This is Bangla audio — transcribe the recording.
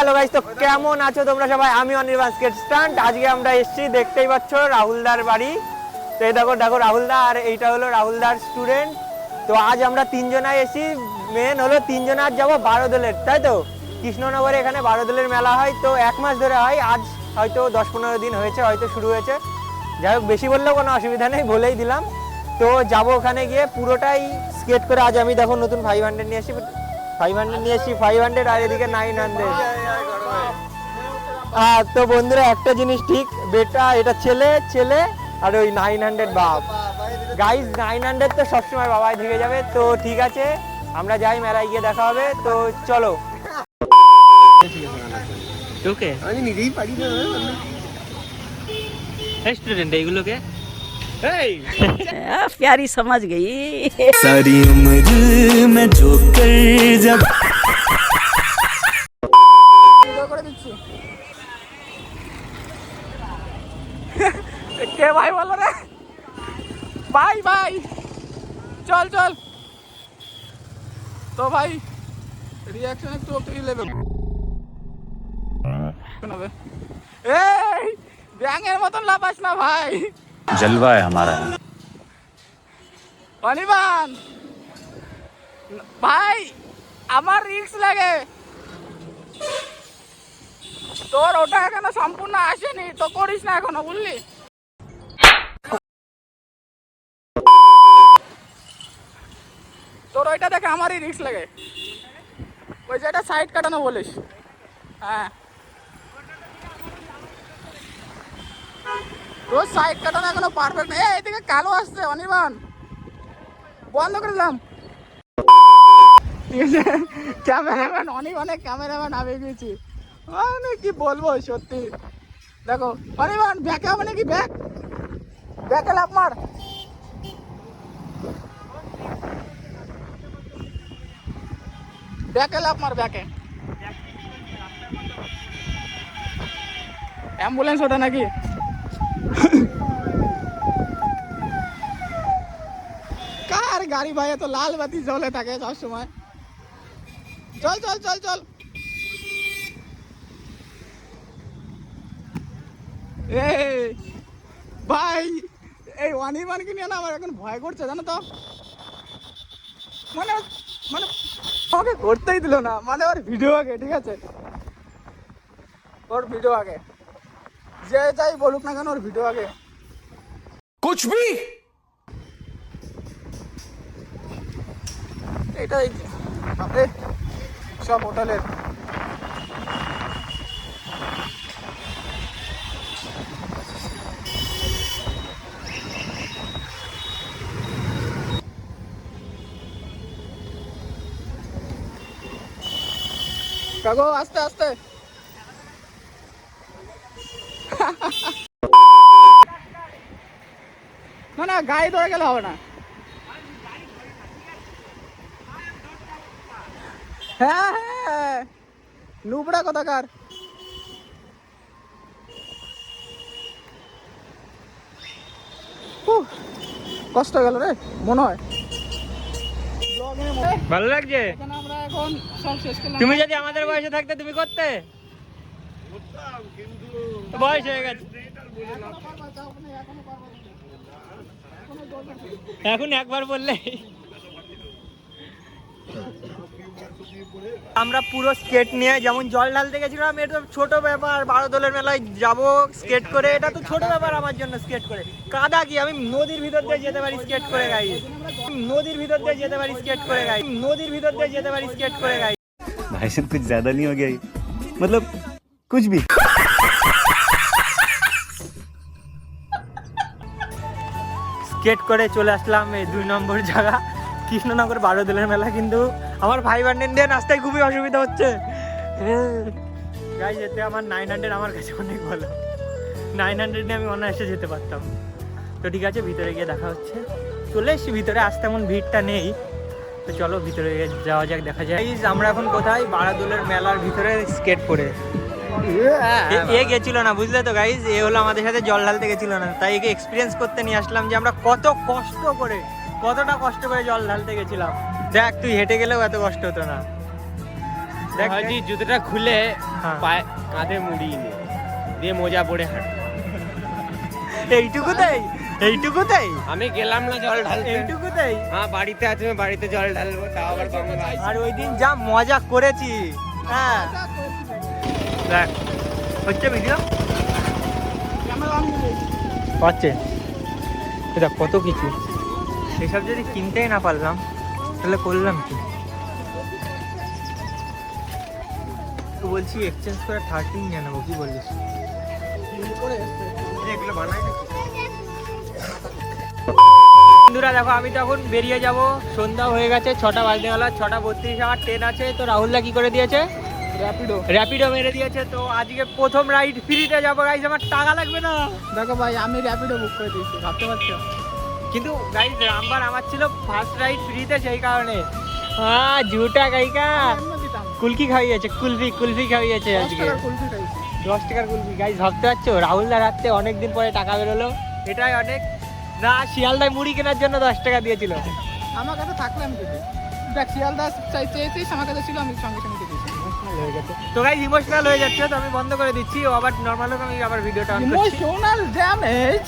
হ্যালো গাইস, তো কেমন আছো তোমরা সবাই? আমি অনির্বাণ স্কেট স্টান্ট। আজকে আমরা এসেছি, দেখতেই পাচ্ছ, রাহুলদার বাড়ি। তো এই দেখো দেখো রাহুলদা, আর এইটা হলো রাহুলদার স্টুডেন্ট। তো আজ আমরা তিনজনাই এসেছি, মেন হলো তিনজনা আজ যাবো বারোদলের, তাই তো? কৃষ্ণনগরে এখানে বারোদলের মেলা হয়, তো 1 মাস ধরে হয়। আজ হয়তো 10-15 দিন হয়েছে, হয়তো শুরু হয়েছে। যাই হোক, বেশি বললেও কোনো অসুবিধা নেই, বলেই দিলাম। তো যাবো ওখানে গিয়ে পুরোটাই স্কেট করে। আজ আমি দেখো নতুন 500 নিয়ে এসেছি, 500 আর এদিকে 900। তো বন্ধুরা, একটা জিনিস ঠিক, বেটা এটা ছেলে ছেলে আর ওই 900 বাপ। গাইজ 900 তো সবসময় বাবাই থেকে যাবে। তো ঠিক আছে, আমরা যাই, মেলায় গিয়ে দেখা হবে। তো চলো। ওকে, আমি নিজেই পারি না স্টুডেন্ট এইগুলোকে। प्यारी समझ गई सारी उम्र में जो कर जब কে ভাই বলো রে? ভাই ভাই চল চল। তো ভাই রিঅ্যাকশন একটু লেভেল শোনাবে। এই ব্যাঙের মতন লাফাস না ভাই, जलवा है हमारा। অনির্বাণ ভাই, আমার রিস্ক লাগে। তোর ওটা এখনো সম্পূর্ণ আসেনি, তো করিস না এখনো, বুঝলি? তোর ওইটা দেখে আমারই রিস্ক লাগে। ওই যে এটা সাইড কাটানো বলিস। হ্যাঁ, তোর সাইড কাটানো এখনো পারফেক্ট নেই। এদিকে কালো আসছে, অনির্বাণ বন্ধ করে দিলাম। ঠিক আছে, ক্যামেরাম্যান অনেক ক্যামেরাম্যান আমি গেছি, মানে কি বলবো সত্যি। দেখো অনির্বাণ, ব্যাকে হবে নাকি? ব্যাকে লাফ মার। ব্যাকে লাফ মার, ব্যাকে। অ্যাম্বুলেন্স ওটা নাকি? কার গাড়ি ভাই, তো লাল বাতি জ্বলে থাকে সব সময়। চল চল চল চল। এই ভাই, এই অনির্বাণকে নিয়ে না আমার এখন ভয় করছে, জানো তো। মানে মানে আমাকে করতেই দিল না, মানে ওর ভিডিও আগে, ঠিক আছে, ওর ভিডিও আগে, যে যাই বলুক না কেন, ওর ভিডিও আগে। कुछ भी এটাই সব হোটেলের। কাগো আস্তে আস্তে। না না, গাড়ি ধরে গেলে হবে না। হ্যাঁ হ্যাঁ, নুবড়া কোথাকার। কষ্ট হয়ে গেল রে, মনে হয়। ভালো লাগছে। আমরা এখন সব শেষ করলাম। তুমি যদি আমাদের বয়সে থাকতে তুমি করতে? বয়স হয়ে গেছে এখন, একবার বললে। আমরা পুরো স্কেট নিয়ে, যেমন জল ঢালতে গেছিলাম, এটা ছোট ব্যাপার। বারোদলের মেলায় যাব স্কেট করে, এটা তো ছোট ব্যাপার আমার জন্য। স্কেট করে কাদা কি, আমি নদীর ভিতর দিয়ে যেতে পারি স্কেট করে গাই, নদীর ভিতর দিয়ে যেতে পারি স্কেট করে গাই, নদীর ভিতর দিয়ে যেতে পারি স্কেট করে গাই। भाई साहब कुछ ज्यादा नहीं हो गया ये? मतलब कुछ भी। স্কেট করে চলে আসলাম এই 2 নম্বর জায়গা, কৃষ্ণনগর বারোদলের মেলা। কিন্তু আমার 500 দিয়ে রাস্তায় খুবই অসুবিধা হচ্ছে। গাইস, যেতে আমার 900 আমার কাছে অনেক ভালো। 900 নিয়ে আমি অনায়াসে যেতে পারতাম। তো ঠিক আছে, ভিতরে গিয়ে দেখা হচ্ছে। চলে এসছি ভিতরে, আসতে তেমন ভিড়টা নেই। তো চলো ভিতরে যাওয়া যাক, দেখা যায়। আমরা এখন কোথায়? বারোদলের মেলার ভিতরে স্কেট করে। এ গেছিল না, বুঝলে তো গাইজ, এ হলো আমাদের সাথে জল ঢালতে গেছিল না, তাই একে এক্সপিরিয়েন্স করতে নিয়ে আসলাম যে আমরা কতটা কষ্ট করে জল ঢালতে গেছিলাম। দেখ, তুই হেঁটে গেলেও এত কষ্ট হতো না। দেখ ভাবছি জুতোটা খুলে হ্যাঁ। পায়ে কাঁধে মুড়িয়ে নে, দিয়ে মোজা পরে হাঁট। এইটুকুতেই এইটুকুতেই আমি গেলাম না জল ঢালতে। এইটুকুতেই হ্যাঁ বাড়িতে আছে, বাড়িতে জল ঢালবো, তাও আবার গঙ্গা। আর ওই দিন যা মজা করেছি। হ্যাঁ দেখ হচ্ছে ভিডিও হচ্ছে দেখ কত কিছু, সেসব যদি কিনতেই না পারলাম তাহলে করলাম কি? তো বলছি এক্সচেঞ্জ করে 13 নিয়ে নেবো, কি বলিস? এগুলো বানাই নাকি? বন্ধুরা দেখো আমি তখন বেরিয়ে যাব, সন্ধ্যা হয়ে গেছে, 6টা বাজতে গেল, 6:32 আমার ট্রেন আছে। তো রাহুলদা কি করে দিয়েছে? র্যাপিডো মেরে দিয়েছে। তো আজকে প্রথম রাইড ফ্রিতে যাবো গাইজ, আমার টাকা লাগবে না। দেখো ভাই আমি র্যাপিডো বুক করে দিয়েছি, ভাবতে পারছো? কিন্তু গাইজ নাম্বার আমার ছিল ফার্স্ট রাইড ফ্রিতে, সেই কারণে। হ্যাঁ ঝুটা গাইকা এমনি দিতাম। কুলকি খাইয়েছে, কুলফি খাইয়েছে 10 আজকে। টাকার কুলফি খাইছি। 10 টাকার কুলফি গাইজ, ভাবতে পারছো রাহুলদার হাতে অনেকদিন পরে টাকা বেরোলো, এটাই অনেক। না শিয়ালদায় মুড়ি কেনার জন্য 10 টাকা দিয়েছিল। আমার কাছে থাকলে আমি দিতে। দেখ শিয়ালদাস চেয়েছিস, আমার কাছে ছিল, আমি সঙ্গে সঙ্গে দিয়ে দিয়েছি। হয়ে গেছে তো গাইজ, ইমোশনাল হয়ে যাচ্ছে, তো আমি বন্ধ করে দিচ্ছি। ও আবার নর্মাল হোক, আমি আবার ভিডিওটা অন করছি। Emotional damage.